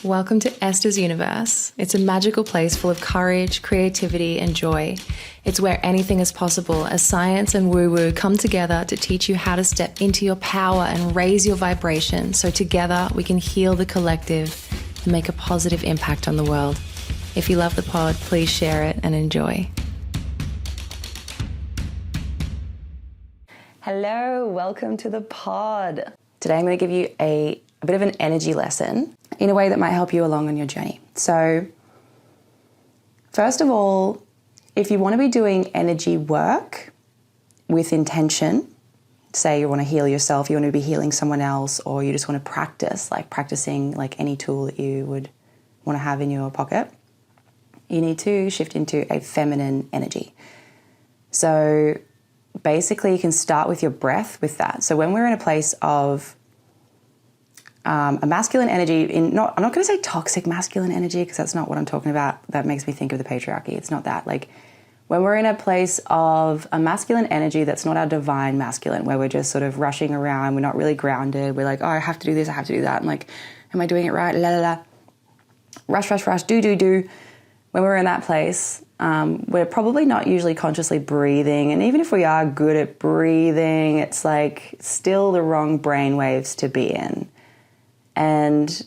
Welcome to Esther's Universe. It's a magical place full of courage, creativity, and joy. It's where anything is possible as science and woo-woo come together to teach you how to step into your power and raise your vibration so together we can heal the collective and make a positive impact on the world. If you love the pod, please share it and enjoy. Hello, welcome to the pod. Today I'm going to give you a bit of an energy lesson in a way that might help you along on your journey. So, first of all, if you want to be doing energy work with intention, say you want to heal yourself, you want to be healing someone else, or you just want to practicing any tool that you would want to have in your pocket, you need to shift into a feminine energy. So basically you can start with your breath with that. So when we're in a place of a masculine energy, I'm not going to say toxic masculine energy because that's not what I'm talking about. That makes me think of the patriarchy. It's not that. Like when we're in a place of a masculine energy that's not our divine masculine, where we're just sort of rushing around, we're not really grounded. We're like, oh, I have to do this, I have to do that. I'm like, am I doing it right? La la la. Rush, do. When we're in that place, we're probably not usually consciously breathing. And even if we are good at breathing, it's like still the wrong brain waves to be in. And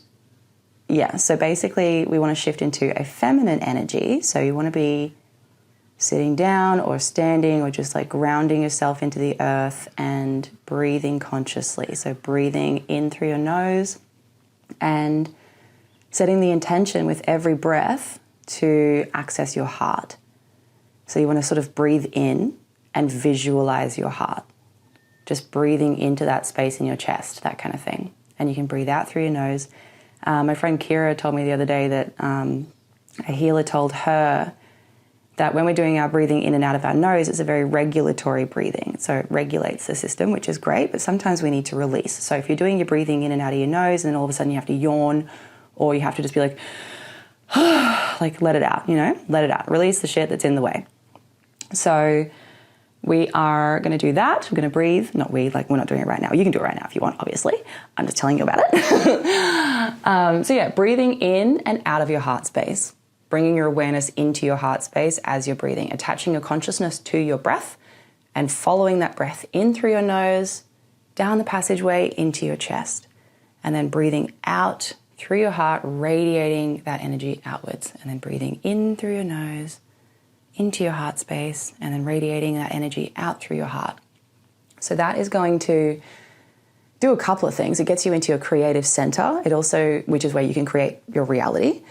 yeah, so basically we want to shift into a feminine energy. So you want to be sitting down or standing or just like grounding yourself into the earth and breathing consciously. So breathing in through your nose and setting the intention with every breath to access your heart. So you want to sort of breathe in and visualize your heart. Just breathing into that space in your chest, that kind of thing. And you can breathe out through your nose. My friend Kira told me the other day that a healer told her that when we're doing our breathing in and out of our nose, it's a very regulatory breathing. So it regulates the system, which is great, but sometimes we need to release. So if you're doing your breathing in and out of your nose and then all of a sudden you have to yawn, or you have to just be like, like let it out, let it out. Release the shit that's in the way. So we are going to do that. We're going to breathe. We're not doing it right now. You can do it right now if you want, obviously. I'm just telling you about it. So breathing in and out of your heart space. Bringing your awareness into your heart space as you're breathing. Attaching your consciousness to your breath and following that breath in through your nose, down the passageway into your chest. And then breathing out through your heart, radiating that energy outwards. And then breathing in through your nose, into your heart space, and then radiating that energy out through your heart. So that is going to do a couple of things. It gets you into your creative center. It also, which is where you can create your reality.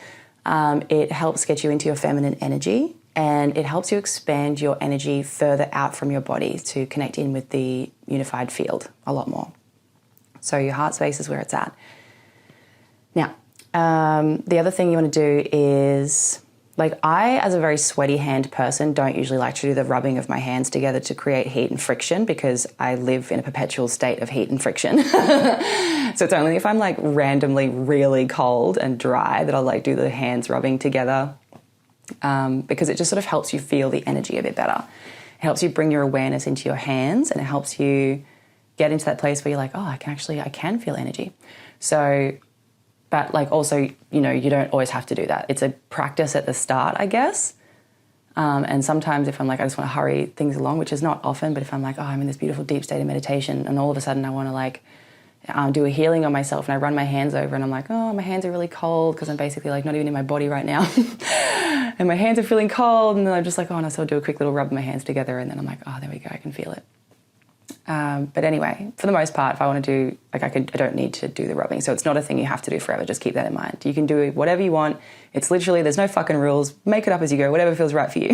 It helps get you into your feminine energy, and it helps you expand your energy further out from your body to connect in with the unified field a lot more. So your heart space is where it's at. Now, the other thing you want to do is, I, as a very sweaty hand person, don't usually like to do the rubbing of my hands together to create heat and friction because I live in a perpetual state of heat and friction. So it's only if I'm randomly really cold and dry that I'll do the hands rubbing together because it just sort of helps you feel the energy a bit better. It helps you bring your awareness into your hands, and it helps you get into that place where you're like, oh, I can feel energy. So, but also, you don't always have to do that. It's a practice at the start, I guess. And sometimes if I'm I just want to hurry things along, which is not often, but if I'm I'm in this beautiful deep state of meditation and all of a sudden I want to do a healing on myself and I run my hands over and I'm oh, my hands are really cold because I'm basically not even in my body right now. And my hands are feeling cold, and then I'm just oh, and so I'll do a quick little rub of my hands together, and then I'm oh, there we go, I can feel it. But anyway, for the most part, if I want to do, I don't need to do the rubbing. So it's not a thing you have to do forever. Just keep that in mind. You can do whatever you want. It's literally, there's no fucking rules. Make it up as you go, whatever feels right for you.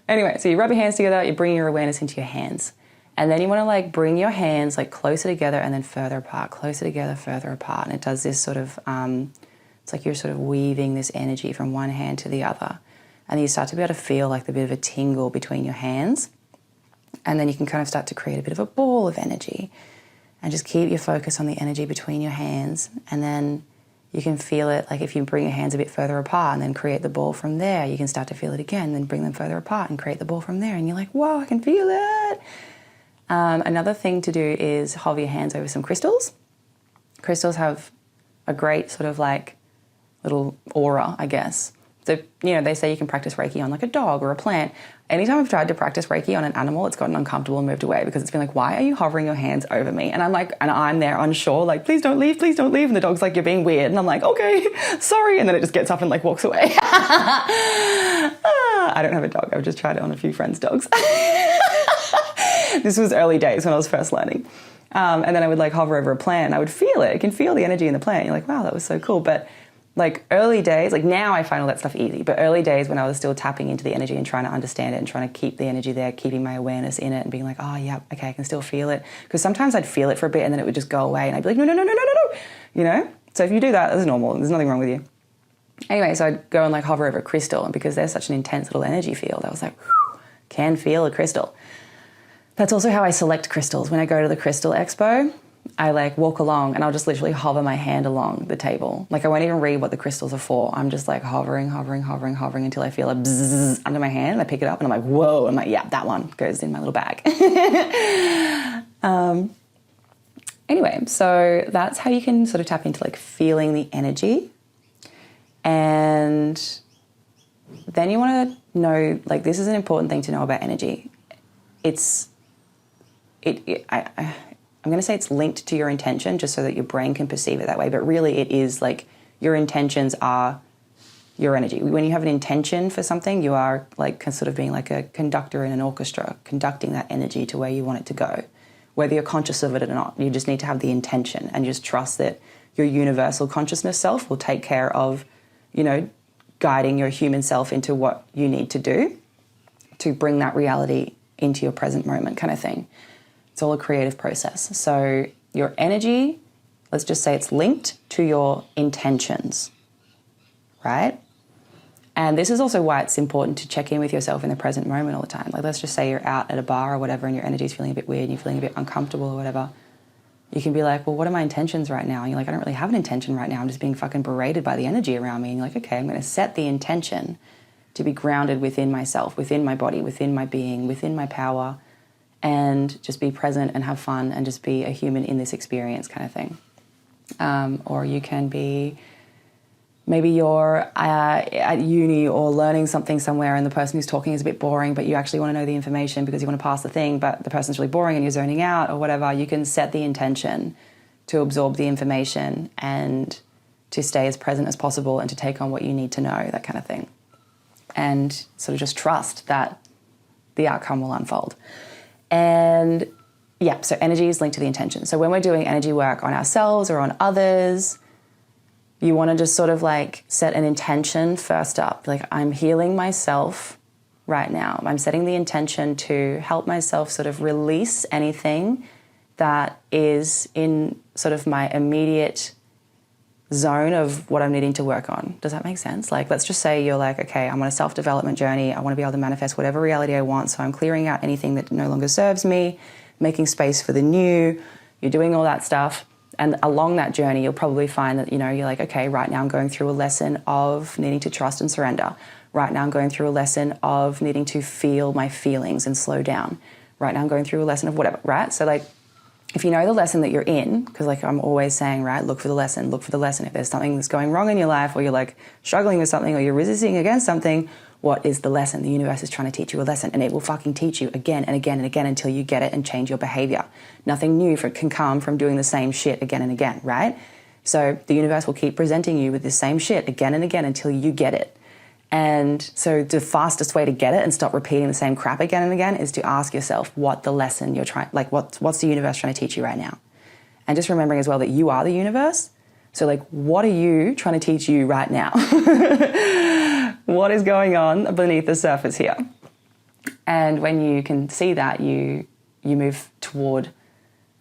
Anyway, so you rub your hands together, you bring your awareness into your hands. And then you want to bring your hands closer together and then further apart, closer together, further apart. And it does this sort of, it's you're sort of weaving this energy from one hand to the other. And you start to be able to feel the bit of a tingle between your hands. And then you can kind of start to create a bit of a ball of energy and just keep your focus on the energy between your hands. And then you can feel it, if you bring your hands a bit further apart and then create the ball from there, you can start to feel it again, then bring them further apart and create the ball from there. And you're whoa, I can feel it. Another thing to do is hover your hands over some crystals. Crystals have a great sort of like little aura, I guess. So, they say you can practice Reiki on like a dog or a plant. Anytime I've tried to practice Reiki on an animal, it's gotten uncomfortable and moved away because it's been like, why are you hovering your hands over me? And I'm there unsure, like, please don't leave. And the dog's like, you're being weird. And I'm like, okay, sorry. And then it just gets up and like walks away. I don't have a dog. I've just tried it on a few friends' dogs. This was early days when I was first learning. And then I would like hover over a plant and I would feel it. I can feel the energy in the plant. You're like, wow, that was so cool. But like early days, like now I find all that stuff easy, but early days when I was still tapping into the energy and trying to understand it and trying to keep the energy there, keeping my awareness in it and being like, oh yeah, okay, I can still feel it. Because sometimes I'd feel it for a bit and then it would just go away and I'd be like, no. So if you do that, that's normal. There's nothing wrong with you. Anyway, so I'd go and like hover over a crystal, and because there's such an intense little energy field, I was like, can feel a crystal. That's also how I select crystals. When I go to the Crystal Expo, I like walk along and I'll just literally hover my hand along the table. Like I won't even read what the crystals are for. I'm just like hovering until I feel a bzzz under my hand and I pick it up and I'm like, whoa. I'm like, yeah, that one goes in my little bag. Anyway, so that's how you can sort of tap into like feeling the energy. And then you want to know, like, this is an important thing to know about energy. I'm going to say it's linked to your intention just so that your brain can perceive it that way. But really it is like your intentions are your energy. When you have an intention for something, you are like sort of being like a conductor in an orchestra, conducting that energy to where you want it to go. Whether you're conscious of it or not, you just need to have the intention and just trust that your universal consciousness self will take care of, guiding your human self into what you need to do to bring that reality into your present moment kind of thing. It's all a creative process. So your energy, let's just say it's linked to your intentions, right? And this is also why it's important to check in with yourself in the present moment all the time. Like let's just say you're out at a bar or whatever and your energy is feeling a bit weird and you're feeling a bit uncomfortable or whatever. You can be like, well, what are my intentions right now? And you're like, I don't really have an intention right now. I'm just being fucking berated by the energy around me. And you're like, okay, I'm going to set the intention to be grounded within myself, within my body, within my being, within my power, and just be present and have fun and just be a human in this experience kind of thing. Or you can be, maybe you're at uni or learning something somewhere and the person who's talking is a bit boring, but you actually want to know the information because you want to pass the thing, but the person's really boring and you're zoning out or whatever. You can set the intention to absorb the information and to stay as present as possible and to take on what you need to know, that kind of thing. And sort of just trust that the outcome will unfold. And yeah, so energy is linked to the intention. So when we're doing energy work on ourselves or on others, you want to just sort of like set an intention first up. Like I'm healing myself right now. I'm setting the intention to help myself sort of release anything that is in sort of my immediate zone of what I'm needing to work on. Does that make sense? Like, let's just say you're like, okay, I'm on a self-development journey. I want to be able to manifest whatever reality I want. So I'm clearing out anything that no longer serves me, making space for the new. You're doing all that stuff. And along that journey, you'll probably find that, you're like, okay, right now I'm going through a lesson of needing to trust and surrender. Right now I'm going through a lesson of needing to feel my feelings and slow down. Right now I'm going through a lesson of whatever, right? So like, if you know the lesson that you're in, because like I'm always saying, right, look for the lesson. If there's something that's going wrong in your life or you're like struggling with something or you're resisting against something, what is the lesson? The universe is trying to teach you a lesson and it will fucking teach you again and again and again until you get it and change your behavior. Nothing new can come from doing the same shit again and again, right? So the universe will keep presenting you with the same shit again and again until you get it. And so the fastest way to get it and stop repeating the same crap again and again is to ask yourself what the lesson you're trying, like what's the universe trying to teach you right now? And just remembering as well that you are the universe. So like, what are you trying to teach you right now? What is going on beneath the surface here? And when you can see that, you move toward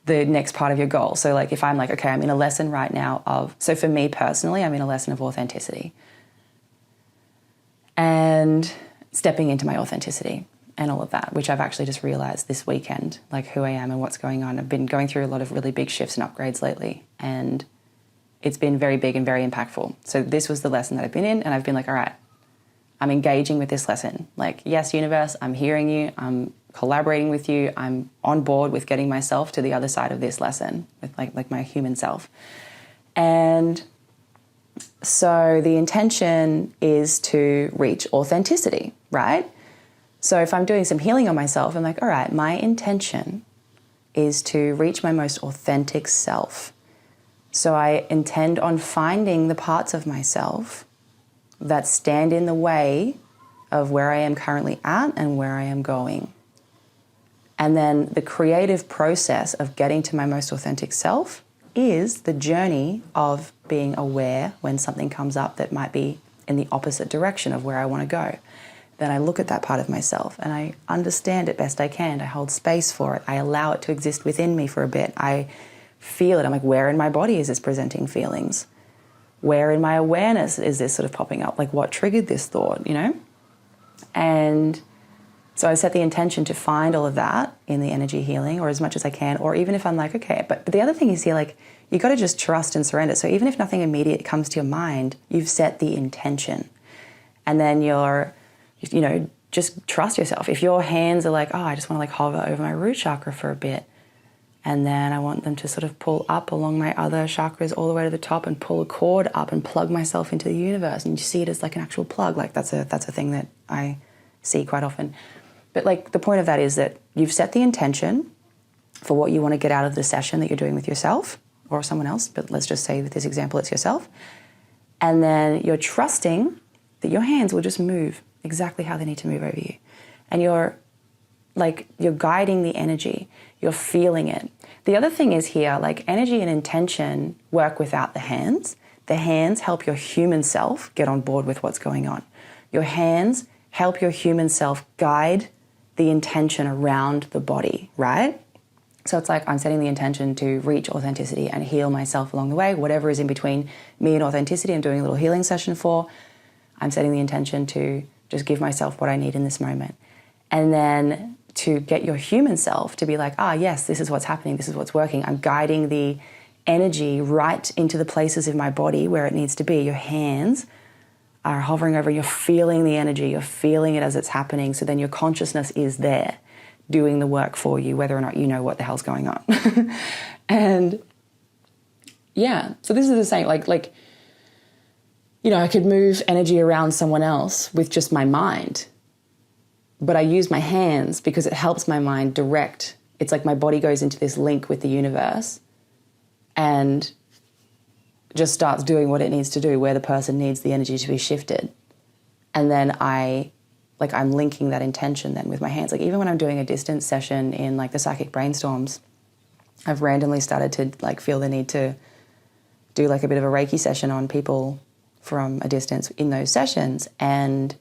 the next part of your goal. So like if I'm like, okay, I'm in a lesson right now so for me personally, I'm in a lesson of authenticity. And stepping into my authenticity and all of that, which I've actually just realized this weekend, like who I am and what's going on. I've been going through a lot of really big shifts and upgrades lately, and it's been very big and very impactful. So this was the lesson that I've been in, and I've been like, all right, I'm engaging with this lesson. Like, yes, universe, I'm hearing you. I'm collaborating with you. I'm on board with getting myself to the other side of this lesson with like my human self. And So the intention is to reach authenticity, right? So if I'm doing some healing on myself, I'm like, all right, my intention is to reach my most authentic self. So I intend on finding the parts of myself that stand in the way of where I am currently at and where I am going. And then the creative process of getting to my most authentic self is the journey of being aware when something comes up that might be in the opposite direction of where I want to go. Then I look at that part of myself and I understand it best I can. I hold space for it. I allow it to exist within me for a bit. I feel it. I'm like, where in my body is this presenting feelings? Where in my awareness is this sort of popping up? Like, what triggered this thought, you know? And so I set the intention to find all of that in the energy healing, or as much as I can, or even if I'm like, okay, but the other thing is here, like, you got to just trust and surrender. So even if nothing immediate comes to your mind, you've set the intention. And then just trust yourself. If your hands are like, oh, I just want to like hover over my root chakra for a bit, and then I want them to sort of pull up along my other chakras all the way to the top and pull a cord up and plug myself into the universe, and you see it as like an actual plug. Like that's a thing that I see quite often. But like the point of that is that you've set the intention for what you want to get out of the session that you're doing with yourself or someone else, but let's just say with this example it's yourself. And then you're trusting that your hands will just move exactly how they need to move over you. And you're guiding the energy, you're feeling it. The other thing is here, like energy and intention work without the hands. The hands help your human self get on board with what's going on. Your hands help your human self guide the intention around the body, right? So it's like I'm setting the intention to reach authenticity and heal myself along the way. Whatever is in between me and authenticity, I'm doing a little healing session for. I'm setting the intention to just give myself what I need in this moment. And then to get your human self to be like, yes, this is what's happening, this is what's working. I'm guiding the energy right into the places of my body where it needs to be. Your hands are hovering over, you're feeling the energy, you're feeling it as it's happening. So then your consciousness is there doing the work for you, whether or not you know what the hell's going on. And yeah, so this is the same, like, I could move energy around someone else with just my mind, but I use my hands because it helps my mind direct. It's like my body goes into this link with the universe and just starts doing what it needs to do, where the person needs the energy to be shifted. And then I'm linking that intention then with my hands. Like even when I'm doing a distance session in like the psychic brainstorms, I've randomly started to like feel the need to do like a bit of a Reiki session on people from a distance in those sessions. And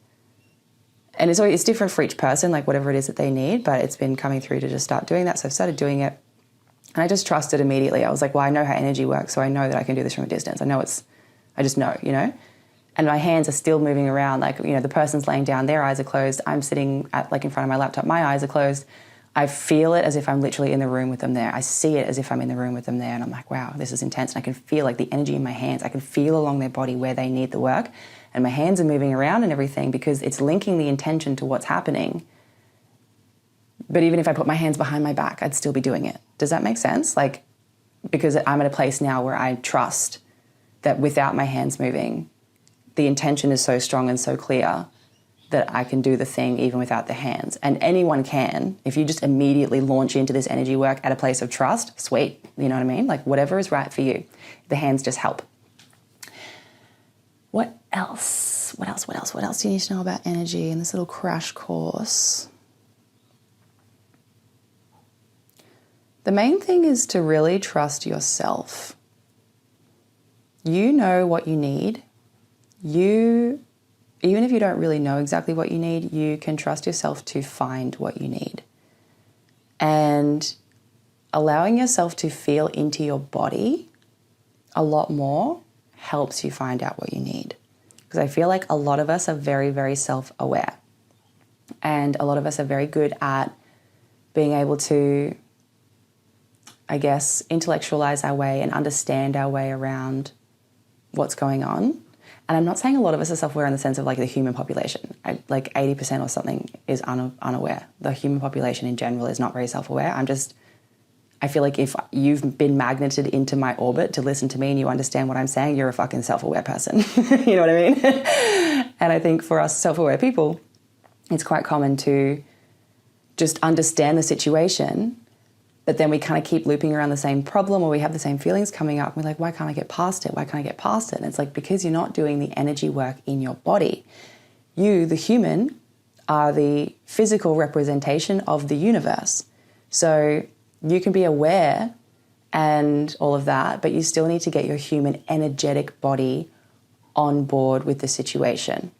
it's different for each person, like whatever it is that they need, but it's been coming through to just start doing that. So I've started doing it and I just trusted immediately. I was like, well, I know how energy works, so I know that I can do this from a distance. I just know, And my hands are still moving around. Like, the person's laying down, their eyes are closed. I'm sitting in front of my laptop, my eyes are closed. I feel it as if I'm literally in the room with them there. I see it as if I'm in the room with them there. And I'm like, wow, this is intense. And I can feel like the energy in my hands. I can feel along their body where they need the work. And my hands are moving around and everything because it's linking the intention to what's happening. But even if I put my hands behind my back, I'd still be doing it. Does that make sense? Like, because I'm at a place now where I trust that without my hands moving, the intention is so strong and so clear that I can do the thing even without the hands. And anyone can. If you just immediately launch into this energy work at a place of trust, sweet. You know what I mean? Like whatever is right for you. The hands just help. What else do you need to know about energy in this little crash course? The main thing is to really trust yourself. You know what you need. Even if you don't really know exactly what you need, you can trust yourself to find what you need. And allowing yourself to feel into your body a lot more helps you find out what you need. Because I feel like a lot of us are very, very self-aware. And a lot of us are very good at being able to, I guess, intellectualize our way and understand our way around what's going on. And I'm not saying a lot of us are self-aware in the sense of like the human population. Like 80% or something is unaware. The human population in general is not very self-aware. I feel like if you've been magneted into my orbit to listen to me and you understand what I'm saying, you're a fucking self-aware person. You know what I mean? And I think for us self-aware people, it's quite common to just understand the situation, but then we kind of keep looping around the same problem, or we have the same feelings coming up. We're like, why can't I get past it? Why can't I get past it? And it's like, because you're not doing the energy work in your body. You, the human, are the physical representation of the universe. So you can be aware and all of that, but you still need to get your human energetic body on board with the situation,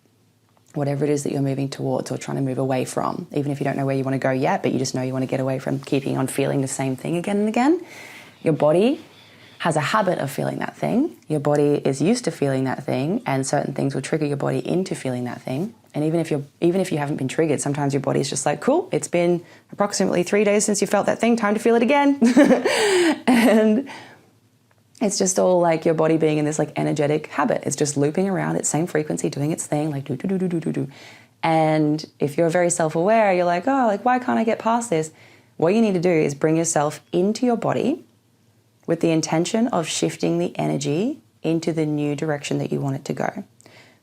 whatever it is that you're moving towards or trying to move away from, even if you don't know where you want to go yet, but you just know you want to get away from keeping on feeling the same thing again and again. Your body has a habit of feeling that thing. Your body is used to feeling that thing, and certain things will trigger your body into feeling that thing. And even if you haven't been triggered, sometimes your body's just like, cool, it's been approximately 3 days since you felt that thing, time to feel it again. And it's just all like your body being in this like energetic habit. It's just looping around its same frequency, doing its thing, like do, do, do, do, do, do, do. And if you're very self-aware, you're like, oh, like, why can't I get past this? What you need to do is bring yourself into your body with the intention of shifting the energy into the new direction that you want it to go.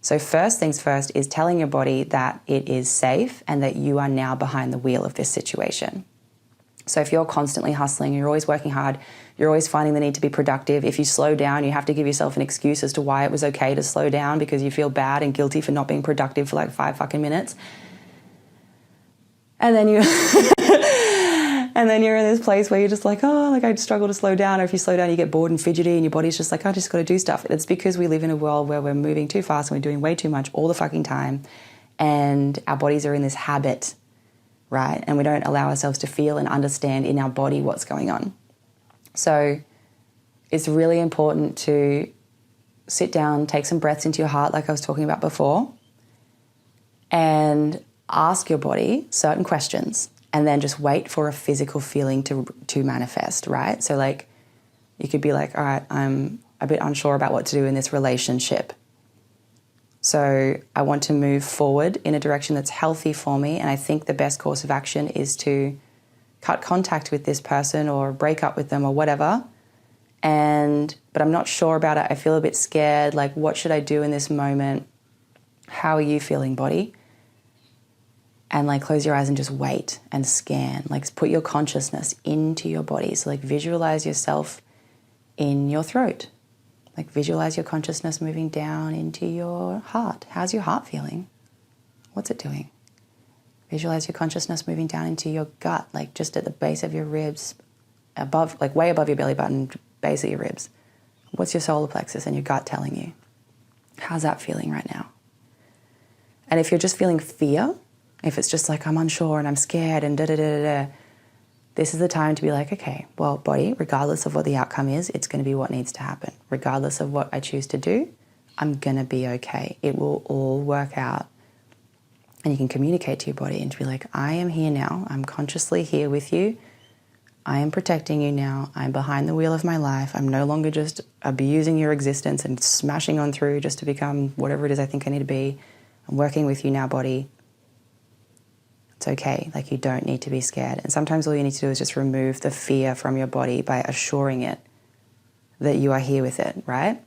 So first things first is telling your body that it is safe and that you are now behind the wheel of this situation. So if you're constantly hustling, you're always working hard, you're always finding the need to be productive. If you slow down, you have to give yourself an excuse as to why it was okay to slow down because you feel bad and guilty for not being productive for like 5 fucking minutes. And then and then you're in this place where you're just like, oh, like I struggle to slow down. Or if you slow down, you get bored and fidgety and your body's just like, I just got to do stuff. It's because we live in a world where we're moving too fast and we're doing way too much all the fucking time. And our bodies are in this habit, right? And we don't allow ourselves to feel and understand in our body what's going on. So it's really important to sit down, take some breaths into your heart like I was talking about before, and ask your body certain questions. And then just wait for a physical feeling to manifest, right? So like, you could be like, all right, I'm a bit unsure about what to do in this relationship. So I want to move forward in a direction that's healthy for me. And I think the best course of action is to cut contact with this person or break up with them or whatever. But I'm not sure about it. I feel a bit scared. Like, what should I do in this moment? How are you feeling, body? And like close your eyes and just wait and scan. Like put your consciousness into your body. So like visualize yourself in your throat. Like visualize your consciousness moving down into your heart. How's your heart feeling? What's it doing? Visualize your consciousness moving down into your gut, like just at the base of your ribs, above, like way above your belly button, base of your ribs. What's your solar plexus and your gut telling you? How's that feeling right now? And if you're just feeling fear, if it's just like, I'm unsure and I'm scared and da-da-da-da-da, this is the time to be like, okay, well, body, regardless of what the outcome is, it's going to be what needs to happen. Regardless of what I choose to do, I'm going to be okay. It will all work out. And you can communicate to your body and to be like, I am here now. I'm consciously here with you. I am protecting you now. I'm behind the wheel of my life. I'm no longer just abusing your existence and smashing on through just to become whatever it is I think I need to be. I'm working with you now, body. It's okay. Like, you don't need to be scared. And sometimes all you need to do is just remove the fear from your body by assuring it that you are here with it, right?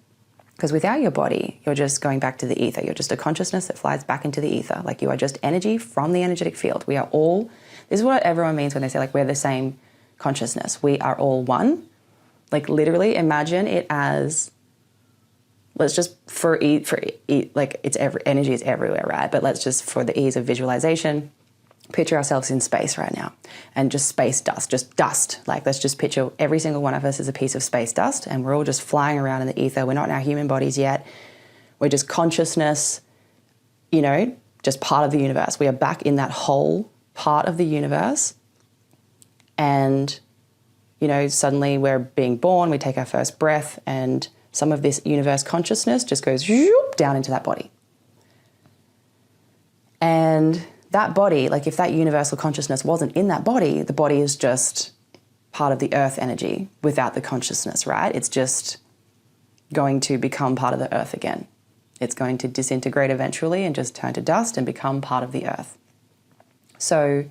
Because without your body, you're just going back to the ether. You're just a consciousness that flies back into the ether. Like, you are just energy from the energetic field. We are all, this is what everyone means when they say like we're the same consciousness. We are all one. Like, literally imagine it as, let's just like it's energy is everywhere, right? But let's just, for the ease of visualization, picture ourselves in space right now, and just space dust, just dust. Like, let's just picture every single one of us as a piece of space dust, and we're all just flying around in the ether. We're not in our human bodies yet. We're just consciousness, just part of the universe. We are back in that whole part of the universe. And, suddenly we're being born, we take our first breath, and some of this universe consciousness just goes down into that body. And that body, like if that universal consciousness wasn't in that body, the body is just part of the earth energy without the consciousness, right? It's just going to become part of the earth again. It's going to disintegrate eventually and just turn to dust and become part of the earth. So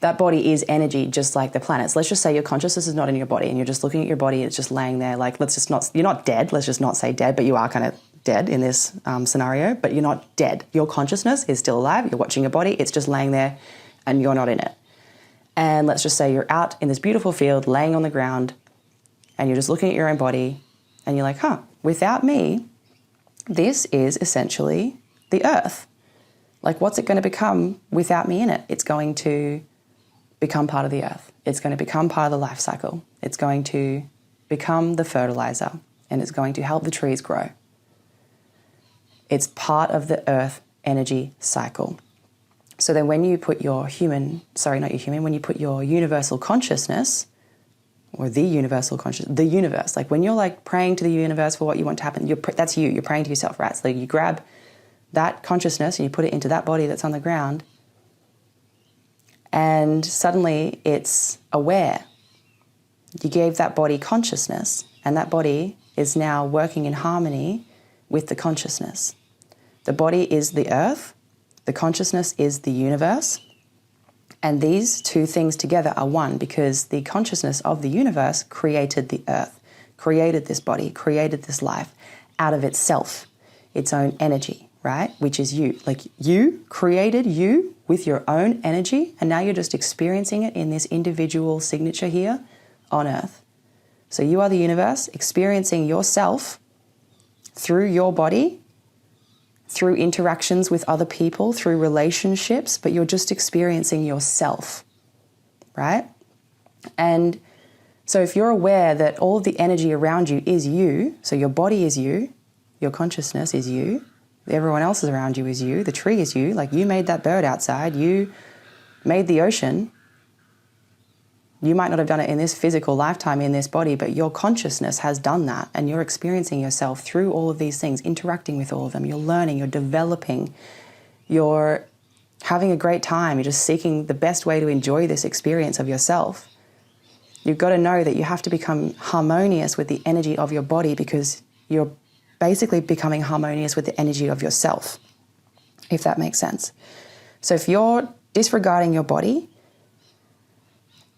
that body is energy, just like the planets. Let's just say your consciousness is not in your body and you're just looking at your body. It's just laying there. Like, you're not dead. Let's just not say dead, but you are kind of dead in this scenario, but you're not dead. Your consciousness is still alive. You're watching your body. It's just laying there and you're not in it. And let's just say you're out in this beautiful field, laying on the ground, and you're just looking at your own body and you're like, without me, this is essentially the earth. Like, what's it going to become without me in it? It's going to become part of the earth. It's going to become part of the life cycle. It's going to become the fertilizer, and it's going to help the trees grow. It's part of the earth energy cycle. So then when you put your when you put your universal consciousness, or the universe, like when you're like praying to the universe for what you want to happen, that's you, you're praying to yourself, right? So you grab that consciousness and you put it into that body that's on the ground, and suddenly it's aware. You gave that body consciousness, and that body is now working in harmony with the consciousness. The body is the earth, the consciousness is the universe, and these two things together are one, because the consciousness of the universe created the earth, created this body, created this life out of itself, its own energy, right? Which is you. Like, you created you with your own energy, and now you're just experiencing it in this individual signature here on earth. So you are the universe experiencing yourself through your body, through interactions with other people, through relationships, but you're just experiencing yourself, right? And so if you're aware that all of the energy around you is you, so your body is you, your consciousness is you, everyone else around you is you, the tree is you, like you made that bird outside, you made the ocean. You might not have done it in this physical lifetime in this body, but your consciousness has done that, and you're experiencing yourself through all of these things, interacting with all of them. You're learning, you're developing, you're having a great time, you're just seeking the best way to enjoy this experience of yourself. You've got to know that you have to become harmonious with the energy of your body, because you're basically becoming harmonious with the energy of yourself, if that makes sense. So if you're disregarding your body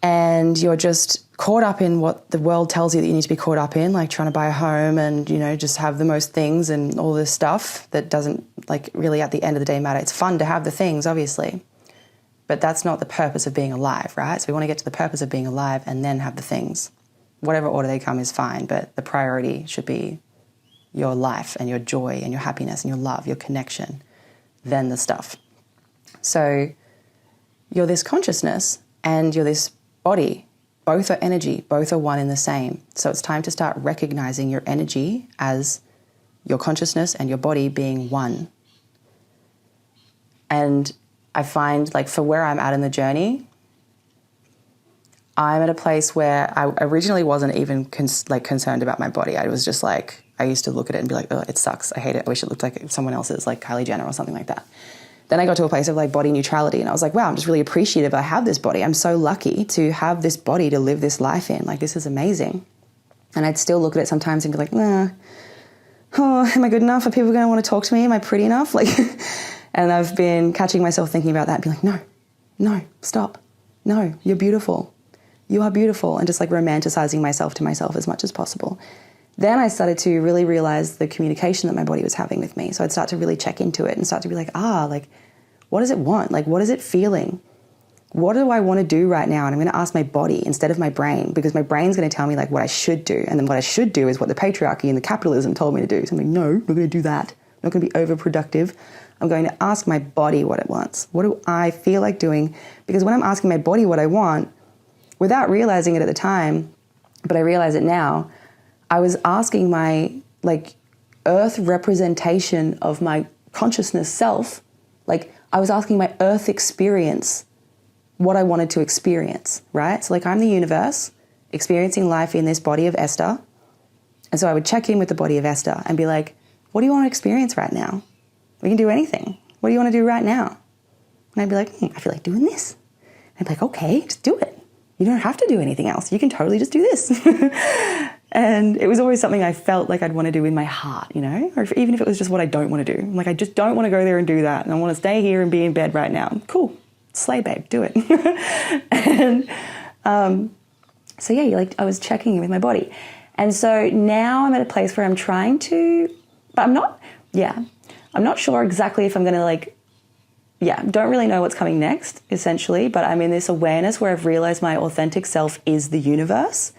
and you're just caught up in what the world tells you that you need to be caught up in, like trying to buy a home and, just have the most things and all this stuff that doesn't, like, really at the end of the day matter. It's fun to have the things, obviously, but that's not the purpose of being alive, right? So we want to get to the purpose of being alive and then have the things. Whatever order they come is fine, but the priority should be your life and your joy and your happiness and your love, your connection, then the stuff. So you're this consciousness and you're this body. Both are energy, both are one and the same. So it's time to start recognizing your energy as your consciousness and your body being one. And I find, like, for where I'm at in the journey, I'm at a place where I originally wasn't even concerned about my body. I was just like, I used to look at it and be like, oh, it sucks. I hate it. I wish it looked like someone else's, like Kylie Jenner or something like that. Then I got to a place of like body neutrality, and I was like, wow, I'm just really appreciative I have this body. I'm so lucky to have this body to live this life in. Like, this is amazing. And I'd still look at it sometimes and be like, am I good enough? Are people going to want to talk to me? Am I pretty enough? Like, and I've been catching myself thinking about that and being like, no, stop. No, you're beautiful. You are beautiful. And just like romanticizing myself to myself as much as possible. Then I started to really realize the communication that my body was having with me. So I'd start to really check into it and start to be like, what does it want? Like, what is it feeling? What do I want to do right now? And I'm going to ask my body instead of my brain, because my brain's going to tell me like what I should do. And then what I should do is what the patriarchy and the capitalism told me to do. So I'm like, no, I'm not going to do that. I'm not going to be overproductive. I'm going to ask my body what it wants. What do I feel like doing? Because when I'm asking my body what I want, without realizing it at the time, but I realize it now, I was asking my like earth representation of my consciousness self, like I was asking my earth experience what I wanted to experience, right? So like I'm the universe experiencing life in this body of Esther. And so I would check in with the body of Esther and be like, what do you want to experience right now? We can do anything. What do you want to do right now? And I'd be like, I feel like doing this. And I'd be like, okay, just do it. You don't have to do anything else. You can totally just do this. And it was always something I felt like I'd want to do in my heart, or even if it was just what I don't want to do. I'm like, I just don't want to go there and do that. And I want to stay here and be in bed right now. Cool. slay, babe, do it. And so yeah, like I was checking in with my body. And so now I'm at a place where I'm trying to, but I'm not sure exactly if I'm going to don't really know what's coming next, essentially, but I'm in this awareness where I've realized my authentic self is the universe.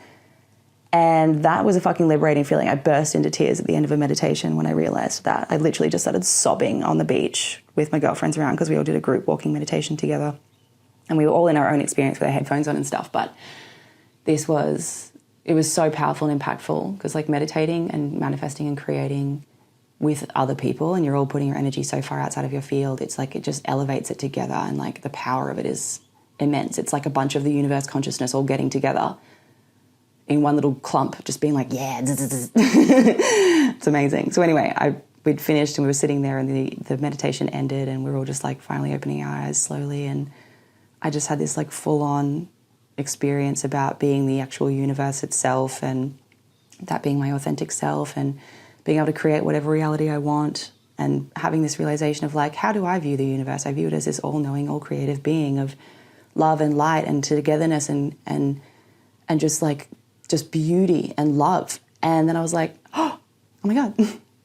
And that was a fucking liberating feeling. I burst into tears at the end of a meditation when I realized that. I literally just started sobbing on the beach with my girlfriends around because we all did a group walking meditation together. And we were all in our own experience with our headphones on and stuff. But it was so powerful and impactful because like meditating and manifesting and creating with other people and you're all putting your energy so far outside of your field, it's like it just elevates it together and like the power of it is immense. It's like a bunch of the universe consciousness all getting together in one little clump, just being like, yeah, it's amazing. So anyway, we'd finished and we were sitting there and the meditation ended and we were all just like finally opening our eyes slowly. And I just had this like full on experience about being the actual universe itself and that being my authentic self and being able to create whatever reality I want and having this realization of like, how do I view the universe? I view it as this all-knowing, all-creative being of love and light and togetherness and just beauty and love. And then I was like, oh my God,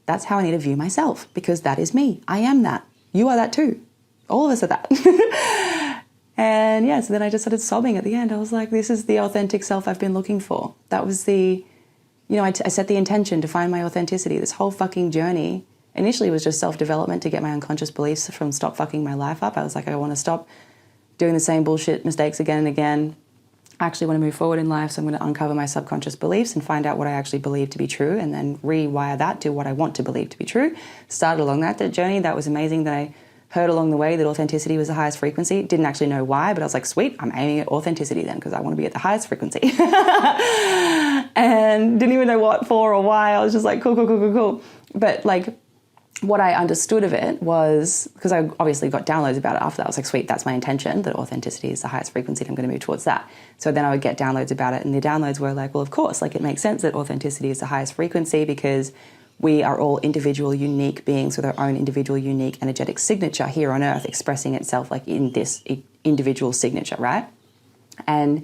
that's how I need to view myself because that is me. I am that. You are that too. All of us are that. And yeah, so then I just started sobbing at the end. I was like, this is the authentic self I've been looking for. That was I set the intention to find my authenticity. This whole fucking journey initially was just self-development to get my unconscious beliefs from stop fucking my life up. I was like, I want to stop doing the same bullshit mistakes again and again. I actually want to move forward in life, so I'm going to uncover my subconscious beliefs and find out what I actually believe to be true and then rewire that to what I want to believe to be true. Started along that journey. That was amazing that I heard along the way that authenticity was the highest frequency. Didn't actually know why, but I was like, sweet, I'm aiming at authenticity then because I want to be at the highest frequency. And didn't even know what for or why. I was just like, cool. But like what I understood of it was, because I obviously got downloads about it after that, I was like, sweet, that's my intention, that authenticity is the highest frequency and I'm going to move towards that. So then I would get downloads about it and the downloads were like, well, of course, like it makes sense that authenticity is the highest frequency because we are all individual, unique beings with our own individual, unique energetic signature here on earth expressing itself like in this individual signature, right? And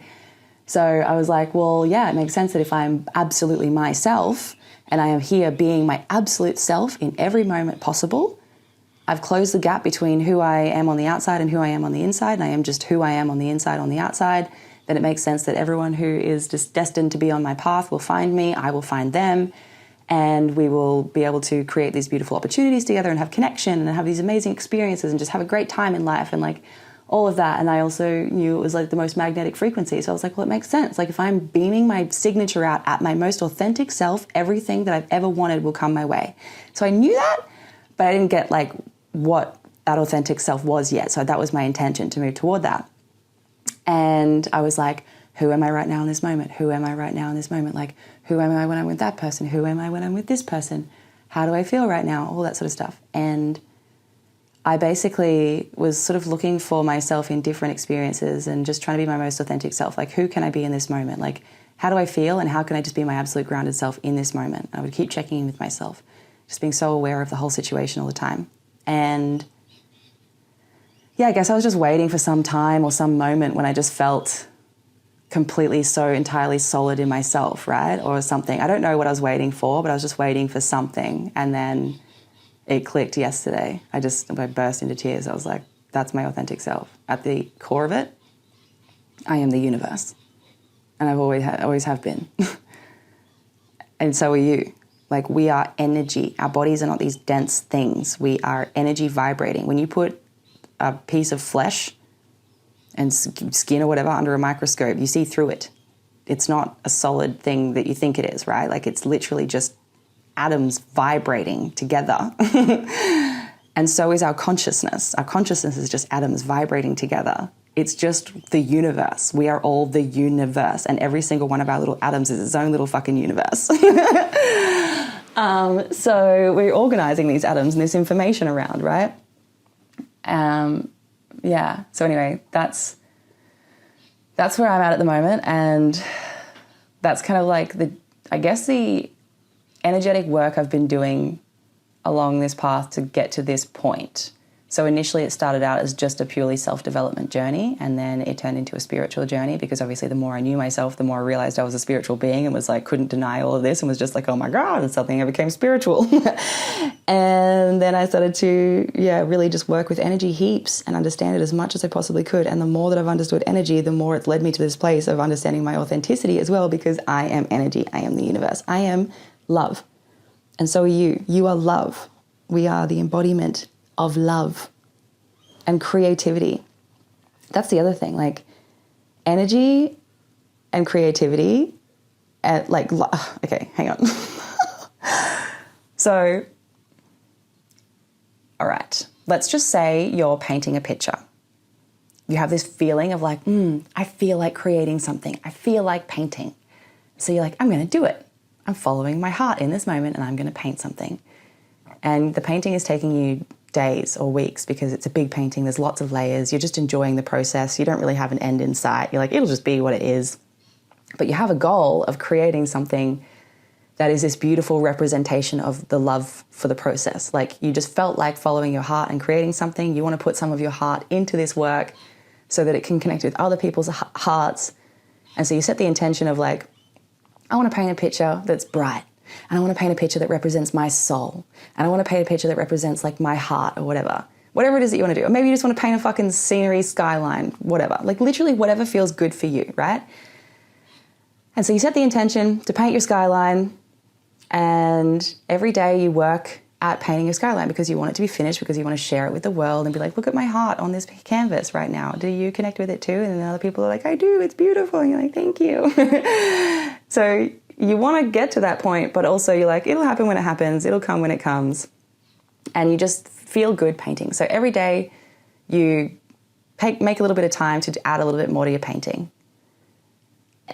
so I was like, well, yeah, it makes sense that if I'm absolutely myself and I am here being my absolute self in every moment possible, I've closed the gap between who I am on the outside and who I am on the inside, and I am just who I am on the inside, on the outside, then it makes sense that everyone who is just destined to be on my path will find me, I will find them, and we will be able to create these beautiful opportunities together and have connection and have these amazing experiences and just have a great time in life and like all of that. And I also knew it was like the most magnetic frequency. So I was like, well, it makes sense. Like if I'm beaming my signature out at my most authentic self, everything that I've ever wanted will come my way. So I knew that, but I didn't get like what that authentic self was yet. So that was my intention, to move toward that. And I was like, who am I right now in this moment? Who am I right now in this moment? Like, who am I when I'm with that person? Who am I when I'm with this person? How do I feel right now? All that sort of stuff. And I basically was sort of looking for myself in different experiences and just trying to be my most authentic self. Like, who can I be in this moment? Like, how do I feel and how can I just be my absolute grounded self in this moment? I would keep checking in with myself, just being so aware of the whole situation all the time. And yeah, I guess I was just waiting for some time or some moment when I just felt completely so entirely solid in myself, right? Or something. I don't know what I was waiting for, but I was just waiting for something. And then it clicked yesterday. I burst into tears. I was like, that's my authentic self. At the core of it, I am the universe. And I've always have been. And so are you. Like, we are energy. Our bodies are not these dense things. We are energy vibrating. When you put a piece of flesh and skin or whatever under a microscope, you see through it. It's not a solid thing that you think it is, right? Like, it's literally just atoms vibrating together. And so is our consciousness. Our consciousness is just atoms vibrating together. It's just the universe. We are all the universe, and every single one of our little atoms is its own little fucking universe. So we're organizing these atoms and this information around, right? Yeah. So anyway, that's where I'm at the moment, and that's kind of like the energetic work I've been doing along this path to get to this point. So initially it started out as just a purely self-development journey, and then it turned into a spiritual journey, because obviously the more I knew myself, the more I realized I was a spiritual being, and was like, couldn't deny all of this, and was just like, oh my God, and suddenly I became spiritual. And then I started to, really just work with energy heaps and understand it as much as I possibly could. And the more that I've understood energy, the more it's led me to this place of understanding my authenticity as well, because I am energy, I am the universe, I am love. And so are you. You are love. We are the embodiment of love and creativity. That's the other thing, like energy and creativity, and okay, hang on. So, all right, let's just say you're painting a picture. You have this feeling of like, I feel like creating something. I feel like painting. So you're like, I'm going to do it. I'm following my heart in this moment, and I'm going to paint something. And the painting is taking you days or weeks, because it's a big painting. There's lots of layers. You're just enjoying the process. You don't really have an end in sight. You're like, it'll just be what it is. But you have a goal of creating something that is this beautiful representation of the love for the process. Like, you just felt like following your heart and creating something. You want to put some of your heart into this work so that it can connect with other people's hearts. And so you set the intention of like, I want to paint a picture that's bright. And I want to paint a picture that represents my soul. And I want to paint a picture that represents like my heart, or whatever. Whatever it is that you want to do. Or maybe you just want to paint a fucking scenery, skyline, whatever. Like literally whatever feels good for you, right? And so you set the intention to paint your skyline, and every day you work at painting your skyline because you want it to be finished, because you want to share it with the world and be like, look at my heart on this canvas right now. Do you connect with it too? And then other people are like, I do, it's beautiful. And you're like, thank you. So you want to get to that point, but also you're like, it'll happen when it happens. It'll come when it comes. And you just feel good painting. So every day you make a little bit of time to add a little bit more to your painting.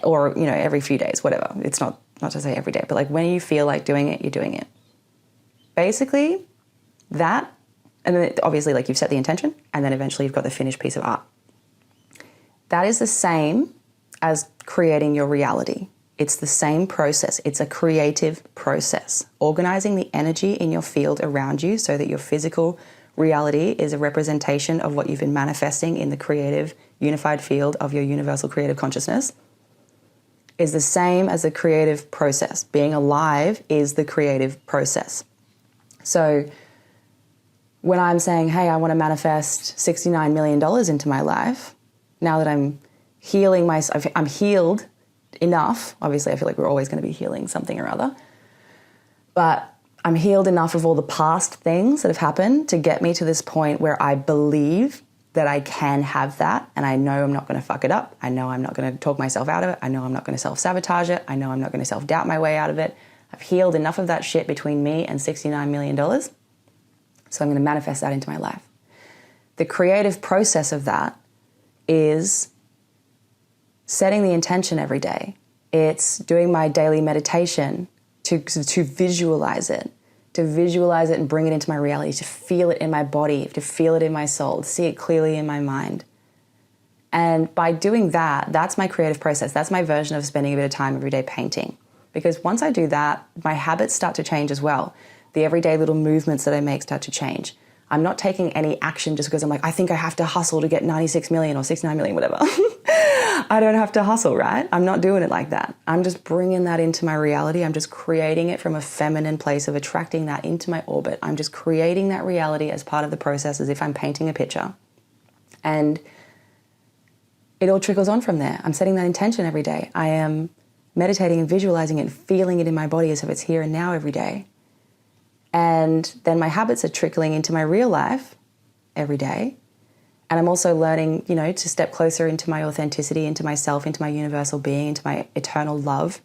Or, every few days, whatever. It's not to say every day, but like when you feel like doing it, you're doing it. Basically, that, and then obviously like you've set the intention, and then eventually you've got the finished piece of art. That is the same as creating your reality. It's the same process. It's a creative process. Organizing the energy in your field around you so that your physical reality is a representation of what you've been manifesting in the creative, unified field of your universal creative consciousness is the same as the creative process. Being alive is the creative process. So when I'm saying, hey, I want to manifest $69 million into my life, now that I'm healing myself, I'm healed enough. Obviously, I feel like we're always going to be healing something or other. But I'm healed enough of all the past things that have happened to get me to this point where I believe that I can have that, and I know I'm not going to fuck it up. I know I'm not going to talk myself out of it. I know I'm not going to self-sabotage it. I know I'm not going to self-doubt my way out of it. I've healed enough of that shit between me and $69 million. So I'm going to manifest that into my life. The creative process of that is setting the intention every day. It's doing my daily meditation to visualize it. To visualize it and bring it into my reality, to feel it in my body, to feel it in my soul, to see it clearly in my mind. And by doing that, that's my creative process. That's my version of spending a bit of time every day painting. Because once I do that, my habits start to change as well. The everyday little movements that I make start to change. I'm not taking any action just because I'm like, I think I have to hustle to get 96 million or 69 million, whatever. I don't have to hustle, right? I'm not doing it like that. I'm just bringing that into my reality. I'm just creating it from a feminine place of attracting that into my orbit. I'm just creating that reality as part of the process, as if I'm painting a picture. And it all trickles on from there. I'm setting that intention every day. I am meditating and visualizing it and feeling it in my body as if it's here and now every day. And then my habits are trickling into my real life every day. And I'm also learning, to step closer into my authenticity, into myself, into my universal being, into my eternal love.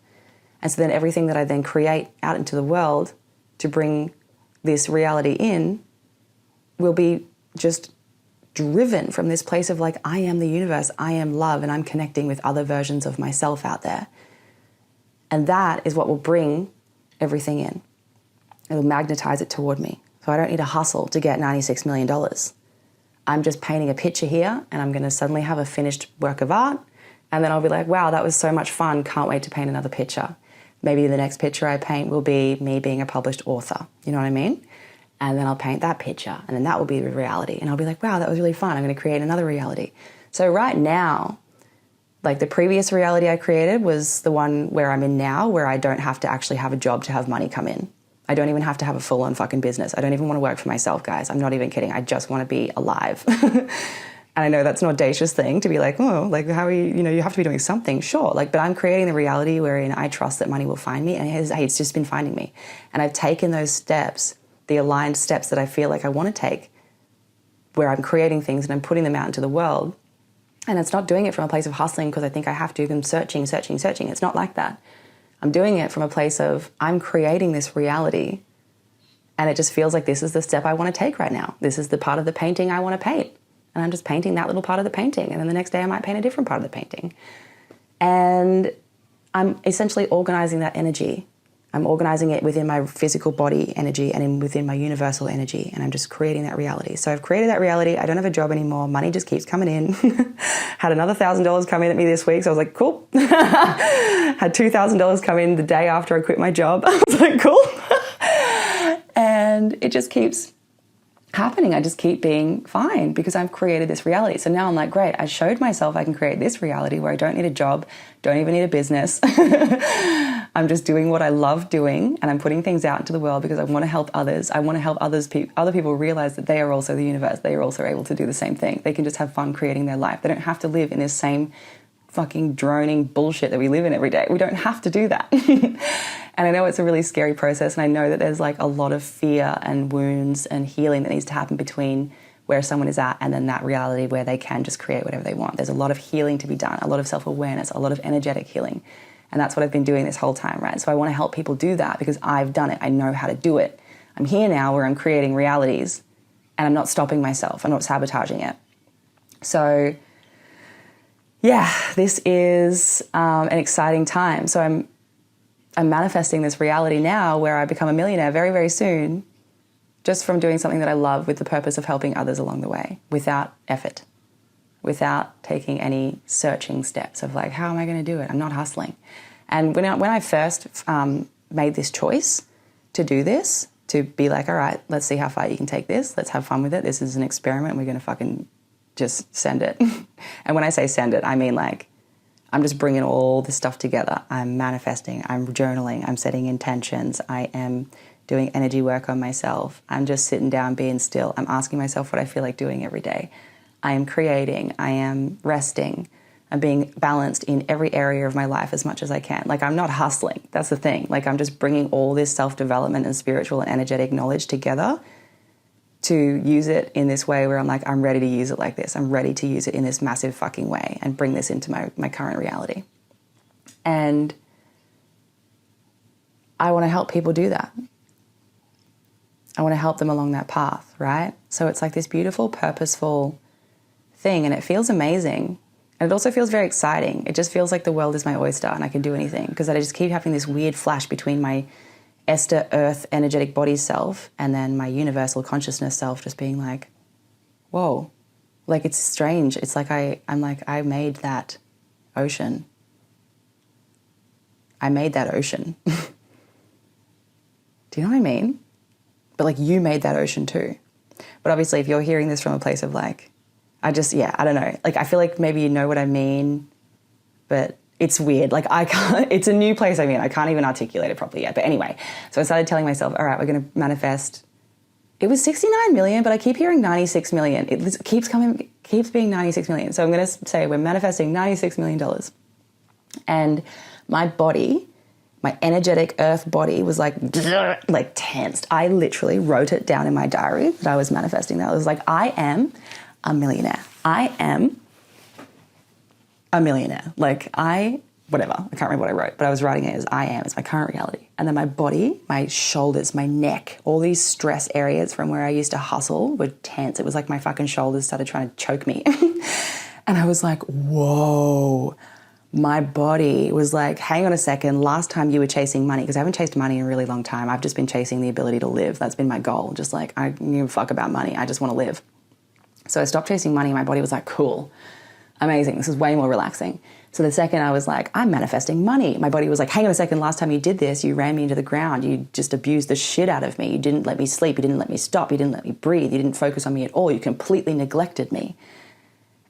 And so then everything that I then create out into the world to bring this reality in will be just driven from this place of like, I am the universe, I am love, and I'm connecting with other versions of myself out there. And that is what will bring everything in. It'll magnetize it toward me. So I don't need to hustle to get $96 million. I'm just painting a picture here, and I'm going to suddenly have a finished work of art. And then I'll be like, wow, that was so much fun. Can't wait to paint another picture. Maybe the next picture I paint will be me being a published author. You know what I mean? And then I'll paint that picture, and then that will be the reality. And I'll be like, wow, that was really fun. I'm going to create another reality. So right now, like the previous reality I created was the one where I'm in now, where I don't have to actually have a job to have money come in. I don't even have to have a full-on fucking business. I don't even want to work for myself, guys. I'm not even kidding. I just want to be alive. And I know that's an audacious thing to be like, oh, like how are you, you have to be doing something, sure. Like, but I'm creating the reality wherein I trust that money will find me, and it's just been finding me. And I've taken those steps, the aligned steps that I feel like I want to take, where I'm creating things and I'm putting them out into the world. And it's not doing it from a place of hustling because I think I have to. I'm searching. It's not like that. I'm doing it from a place of I'm creating this reality, and it just feels like this is the step I want to take right now. This is the part of the painting I want to paint. And I'm just painting that little part of the painting. And then the next day I might paint a different part of the painting. And I'm essentially organizing that energy. I'm organizing it within my physical body energy and within my universal energy. And I'm just creating that reality. So I've created that reality. I don't have a job anymore. Money just keeps coming in. Had another $1,000 come in at me this week. So I was like, cool. Had $2,000 come in the day after I quit my job. I was like, cool. And it just keeps happening. I just keep being fine because I've created this reality. So now I'm like, great, I showed myself I can create this reality where I don't need a job, don't even need a business. I'm just doing what I love doing, and I'm putting things out into the world because I want to help others. I want to help other people realize that they are also the universe. They are also able to do the same thing. They can just have fun creating their life. They don't have to live in this same fucking droning bullshit that we live in every day. We don't have to do that. And I know it's a really scary process, and I know that there's like a lot of fear and wounds and healing that needs to happen between where someone is at and then that reality where they can just create whatever they want. There's a lot of healing to be done, a lot of self-awareness, a lot of energetic healing. And that's what I've been doing this whole time, right? So I want to help people do that because I've done it. I know how to do it. I'm here now where I'm creating realities and I'm not stopping myself. I'm not sabotaging it. So yeah, this is an exciting time. So I'm manifesting this reality now where I become a millionaire very, very soon, just from doing something that I love with the purpose of helping others along the way, without effort, without taking any searching steps of like, how am I going to do it? I'm not hustling. And when I first made this choice to do this, to be like, all right, let's see how far you can take this. Let's have fun with it. This is an experiment. We're going to fucking just send it. And when I say send it, I mean like, I'm just bringing all this stuff together. I'm manifesting, I'm journaling, I'm setting intentions, I am doing energy work on myself. I'm just sitting down, being still. I'm asking myself what I feel like doing every day. I am creating, I am resting. I'm being balanced in every area of my life as much as I can. Like, I'm not hustling. That's the thing. Like, I'm just bringing all this self-development and spiritual and energetic knowledge together to use it in this way where I'm like, I'm ready to use it like this. I'm ready to use it in this massive fucking way and bring this into my current reality. And I want to help people do that. I want to help them along that path, right? So it's like this beautiful, purposeful thing, and it feels amazing. And it also feels very exciting. It just feels like the world is my oyster and I can do anything, because I just keep having this weird flash between my Esther Earth energetic body self and then my universal consciousness self just being like, whoa, like it's strange. It's like I'm like, I made that ocean. I made that ocean. Do you know what I mean? But like, you made that ocean too. But obviously if you're hearing this from a place of like, I don't know. Like, I feel like maybe you know what I mean, but it's weird. Like, I can't, it's a new place I'm in. I can't even articulate it properly yet. But anyway, so I started telling myself, all right, we're going to manifest. It was 69 million, but I keep hearing 96 million. It keeps being 96 million. So I'm going to say we're manifesting $96 million. And my body, my energetic earth body was like tensed. I literally wrote it down in my diary that I was manifesting that. I was like, I am a millionaire. I am a millionaire. Like, whatever. I can't remember what I wrote, but I was writing it as I am. It's my current reality. And then my body, my shoulders, my neck, all these stress areas from where I used to hustle were tense. It was like my fucking shoulders started trying to choke me. And I was like, whoa. My body was like, hang on a second. Last time you were chasing money, because I haven't chased money in a really long time. I've just been chasing the ability to live. That's been my goal. Just like, I don't give a fuck about money. I just want to live. So I stopped chasing money. My body was like, cool, amazing. This is way more relaxing. So the second I was like, I'm manifesting money, my body was like, hang on a second, last time you did this, you ran me into the ground. You just abused the shit out of me. You didn't let me sleep. You didn't let me stop. You didn't let me breathe. You didn't focus on me at all. You completely neglected me.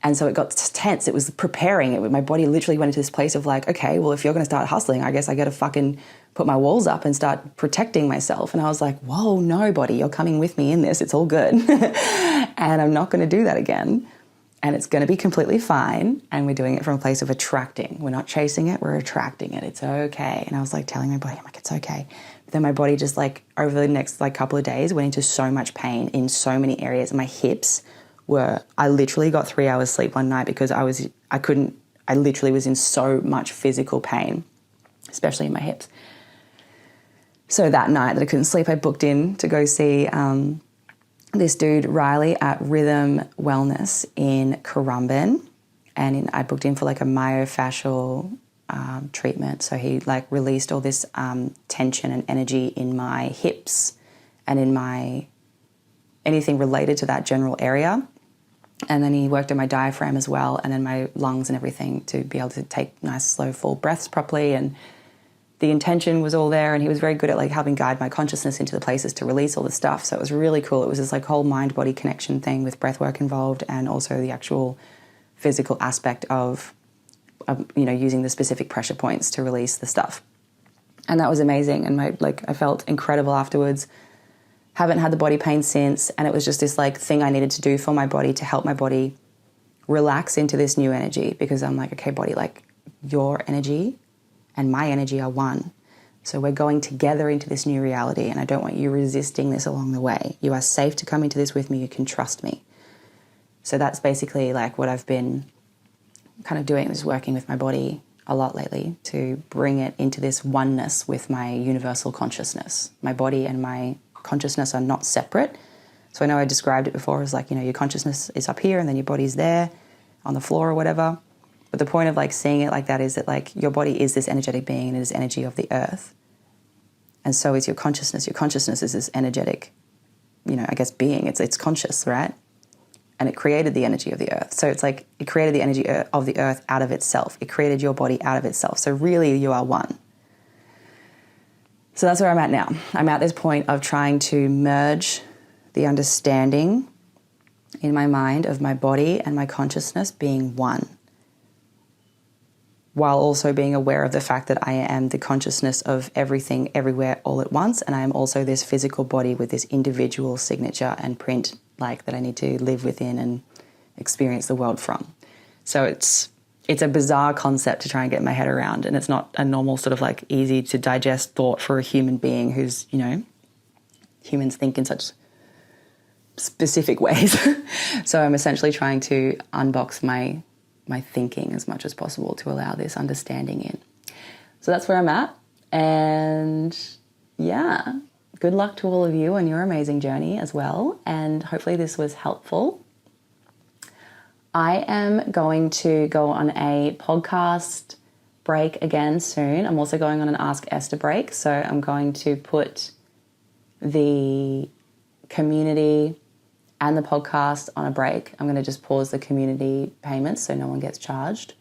And so it got tense. It was preparing. My body literally went into this place of like, okay, well, if you're going to start hustling, I guess I got to fucking put my walls up and start protecting myself. And I was like, whoa, no, body, you're coming with me in this. It's all good. And I'm not going to do that again. And it's going to be completely fine. And we're doing it from a place of attracting. We're not chasing it. We're attracting it. It's okay. And I was like telling my body, I'm like, it's okay. But then my body just like over the next like couple of days went into so much pain in so many areas. My hips I literally got 3 hours sleep one night because I literally was in so much physical pain, especially in my hips. So that night that I couldn't sleep, I booked in to go see this dude, Riley, at Rhythm Wellness in Currumbin. And I booked in for like a myofascial treatment. So he like released all this tension and energy in my hips and in anything related to that general area. And then he worked on my diaphragm as well, and then my lungs and everything to be able to take nice, slow, full breaths properly. And the intention was all there, and he was very good at like helping guide my consciousness into the places to release all the stuff. So it was really cool. It was this like whole mind-body connection thing with breath work involved, and also the actual physical aspect of using the specific pressure points to release the stuff. And that was amazing. And I felt incredible afterwards. Haven't had the body pain since, and it was just this like thing I needed to do for my body to help my body relax into this new energy, because I'm like, okay, body, like your energy and my energy are one. So we're going together into this new reality, and I don't want you resisting this along the way. You are safe to come into this with me. You can trust me. So that's basically like what I've been kind of doing, is working with my body a lot lately to bring it into this oneness with my universal consciousness. My body and my consciousness are not separate. So I know I described it before as like, your consciousness is up here and then your body's there on the floor or whatever. But the point of like seeing it like that is that like your body is this energetic being, and it is energy of the earth. And so is your consciousness. Your consciousness is this energetic, I guess being. It's conscious, right? And it created the energy of the earth. So it's like it created the energy of the earth out of itself. It created your body out of itself. So really you are one. So that's where I'm at now. I'm at this point of trying to merge the understanding in my mind of my body and my consciousness being one, while also being aware of the fact that I am the consciousness of everything, everywhere, all at once. And I am also this physical body with this individual signature and print like that I need to live within and experience the world from. So it's a bizarre concept to try and get my head around, and it's not a normal sort of like easy to digest thought for a human being who's, humans think in such specific ways. So I'm essentially trying to unbox my thinking as much as possible to allow this understanding in. So that's where I'm at. And yeah, good luck to all of you on your amazing journey as well. And hopefully this was helpful. I am going to go on a podcast break again soon. I'm also going on an Ask Esther break. So I'm going to put the community and the podcast on a break. I'm going to just pause the community payments so no one gets charged.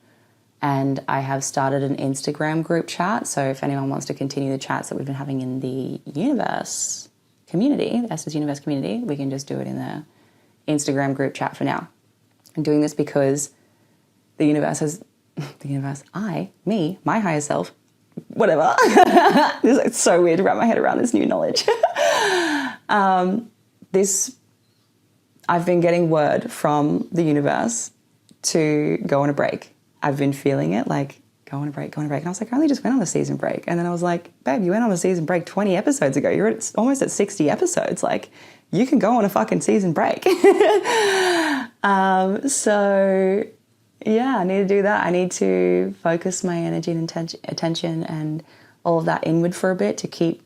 And I have started an Instagram group chat. So if anyone wants to continue the chats that we've been having in the universe community, the Esther's Universe community, we can just do it in the Instagram group chat for now. I'm doing this because the universe has, my higher self, whatever. It's so weird to wrap my head around this new knowledge. I've been getting word from the universe to go on a break. I've been feeling it, like, go on a break. And I was like, I only just went on a season break. And then I was like, babe, you went on a season break 20 episodes ago. You're almost at 60 episodes. Like, you can go on a fucking season break. So yeah, I need to do that. I need to focus my energy and attention and all of that inward for a bit to keep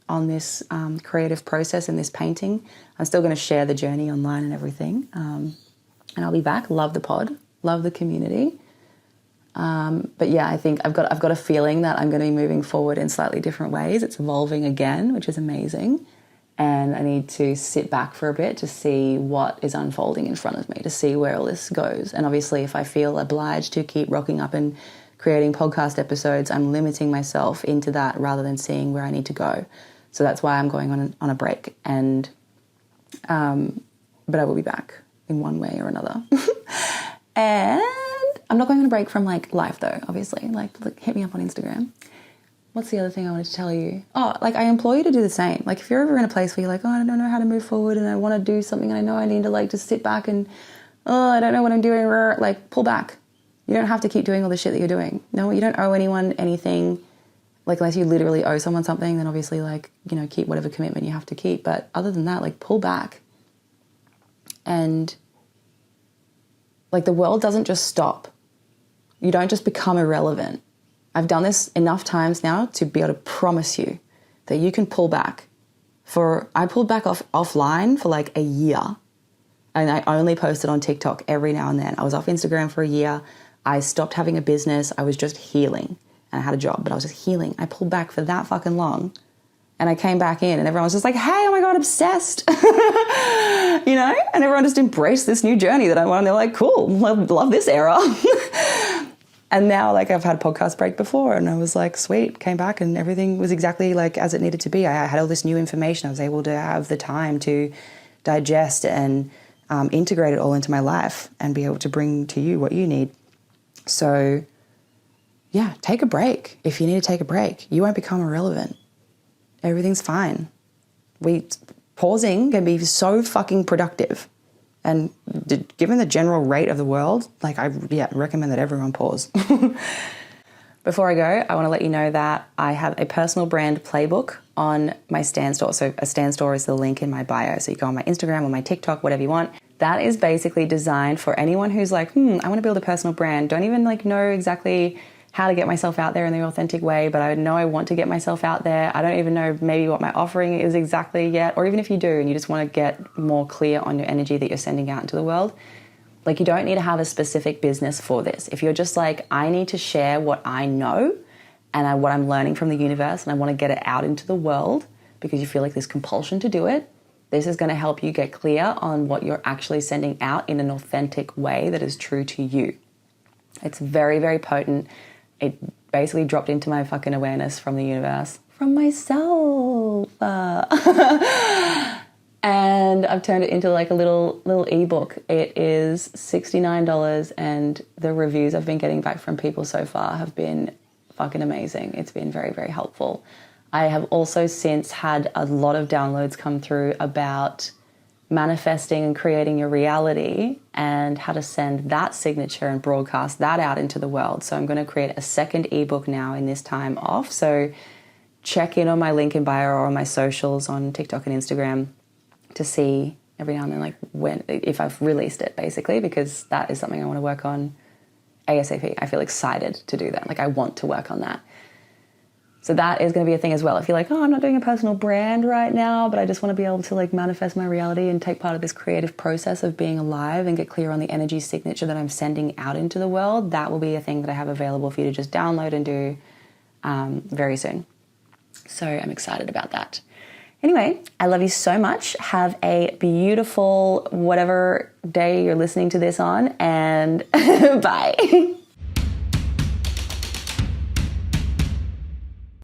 on this creative process and this painting. I'm still going to share the journey online and everything. And I'll be back. Love the pod. Love the community. But yeah, I think I've got a feeling that I'm going to be moving forward in slightly different ways. It's evolving again, which is amazing. And I need to sit back for a bit to see what is unfolding in front of me, to see where all this goes. And obviously, if I feel obliged to keep rocking up and creating podcast episodes, I'm limiting myself into that rather than seeing where I need to go. So that's why I'm going on a break. And but I will be back in one way or another. And I'm not going on a break from like life though, obviously. Like hit me up on Instagram. What's the other thing I wanted to tell you? Oh, like I implore you to do the same. Like if you're ever in a place where you're like, oh, I don't know how to move forward and I want to do something and I know I need to like just sit back and, oh, I don't know what I'm doing. Like pull back. You don't have to keep doing all the shit that you're doing. No, you don't owe anyone anything. Like unless you literally owe someone something, then obviously like, you know, keep whatever commitment you have to keep. But other than that, like pull back. And like the world doesn't just stop. You don't just become irrelevant. I've done this enough times now to be able to promise you that you can pull back. I pulled back offline for like a year, and I only posted on TikTok every now and then. I was off Instagram for a year. I stopped having a business. I was just healing, and I had a job, but I was just healing. I pulled back for that fucking long, and I came back in, and everyone was just like, "Hey, oh my God, obsessed," you know? And everyone just embraced this new journey that I'm on. They're like, "Cool, love this era." And now, like, I've had a podcast break before, and I was like, sweet, came back, and everything was exactly like as it needed to be. I had all this new information. I was able to have the time to digest and integrate it all into my life and be able to bring to you what you need. So, yeah, take a break. If you need to take a break, you won't become irrelevant. Everything's fine. Pausing can be so fucking productive. And given the general rate of the world, like I recommend that everyone pause. Before I go, I want to let you know that I have a personal brand playbook on my Stan Store. So a Stan Store is the link in my bio. So you go on my Instagram or my TikTok, whatever you want. That is basically designed for anyone who's like, I want to build a personal brand. Don't even like know exactly how to get myself out there in the authentic way, but I know I want to get myself out there. I don't even know maybe what my offering is exactly yet, or even if you do and you just want to get more clear on your energy that you're sending out into the world, like you don't need to have a specific business for this. If you're just like, I need to share what I know and what I'm learning from the universe and I want to get it out into the world because you feel like there's compulsion to do it, this is going to help you get clear on what you're actually sending out in an authentic way that is true to you. It's very, very potent. It basically dropped into my fucking awareness from the universe, from myself. And I've turned it into like a little ebook. It is $69 and the reviews I've been getting back from people so far have been fucking amazing. It's been very, very helpful. I have also since had a lot of downloads come through about manifesting and creating your reality and how to send that signature and broadcast that out into the world. So I'm going to create a second ebook now in this time off. So check in on my link in bio or on my socials on TikTok and Instagram to see every now and then, like if I've released it, basically, because that is something I want to work on ASAP. I feel excited to do that. Like I want to work on that. So that is going to be a thing as well. If you're like, I'm not doing a personal brand right now, but I just want to be able to like manifest my reality and take part of this creative process of being alive and get clear on the energy signature that I'm sending out into the world, that will be a thing that I have available for you to just download and do very soon. So I'm excited about that. Anyway, I love you so much. Have a beautiful whatever day you're listening to this on, and bye.